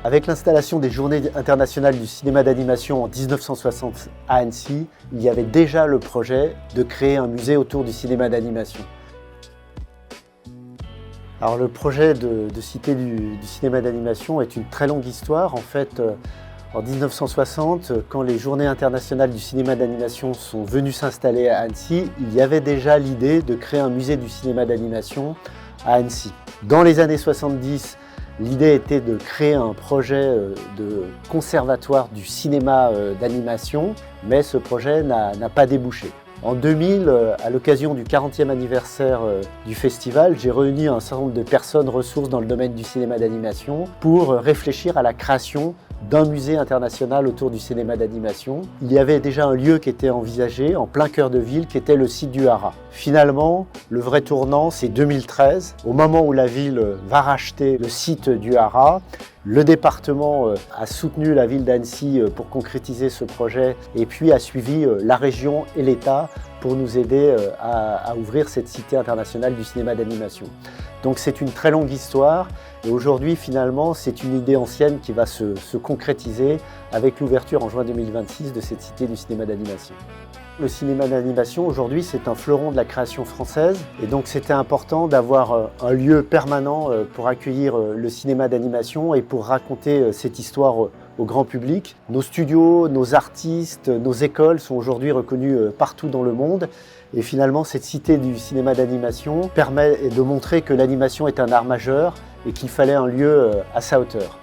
Avec l'installation des Journées internationales du cinéma d'animation en 1960 à Annecy, il y avait déjà le projet de créer un musée autour du cinéma d'animation. Alors le projet de cité du cinéma d'animation est une très longue histoire. En fait, en 1960, quand les Journées internationales du cinéma d'animation sont venues s'installer à Annecy, il y avait déjà l'idée de créer un musée du cinéma d'animation à Annecy. Dans les années 70, l'idée était de créer un projet de conservatoire du cinéma d'animation, mais ce projet n'a pas débouché. En 2000, à l'occasion du 40e anniversaire du festival, j'ai réuni un certain nombre de personnes ressources dans le domaine du cinéma d'animation pour réfléchir à la création d'un musée international autour du cinéma d'animation. Il y avait déjà un lieu qui était envisagé en plein cœur de ville, qui était le site du Haras. Finalement, le vrai tournant, c'est 2013. Au moment où la ville va racheter le site du Haras, le département a soutenu la ville d'Annecy pour concrétiser ce projet et puis a suivi la région et l'État pour nous aider à ouvrir cette cité internationale du cinéma d'animation. Donc c'est une très longue histoire et aujourd'hui finalement c'est une idée ancienne qui va se concrétiser avec l'ouverture en juin 2026 de cette cité du cinéma d'animation. Le cinéma d'animation aujourd'hui c'est un fleuron de la création française et donc c'était important d'avoir un lieu permanent pour accueillir le cinéma d'animation et pour raconter cette histoire au grand public. Nos studios, nos artistes, nos écoles sont aujourd'hui reconnus partout dans le monde et finalement cette cité du cinéma d'animation permet de montrer que l'animation est un art majeur et qu'il fallait un lieu à sa hauteur.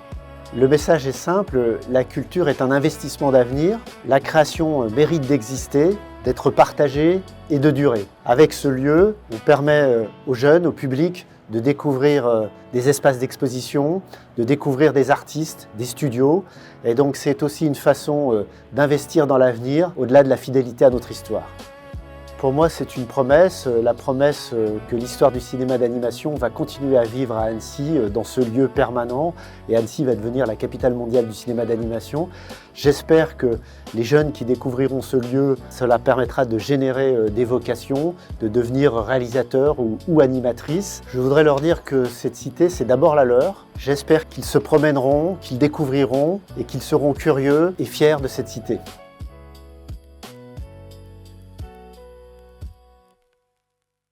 Le message est simple, la culture est un investissement d'avenir, la création mérite d'exister, d'être partagée et de durer. Avec ce lieu, on permet aux jeunes, au public, de découvrir des espaces d'exposition, de découvrir des artistes, des studios. Et donc c'est aussi une façon d'investir dans l'avenir, au-delà de la fidélité à notre histoire. Pour moi, c'est une promesse, la promesse que l'histoire du cinéma d'animation va continuer à vivre à Annecy, dans ce lieu permanent. Et Annecy va devenir la capitale mondiale du cinéma d'animation. J'espère que les jeunes qui découvriront ce lieu, cela permettra de générer des vocations, de devenir réalisateurs ou animatrices. Je voudrais leur dire que cette cité, c'est d'abord la leur. J'espère qu'ils se promèneront, qu'ils découvriront et qu'ils seront curieux et fiers de cette cité.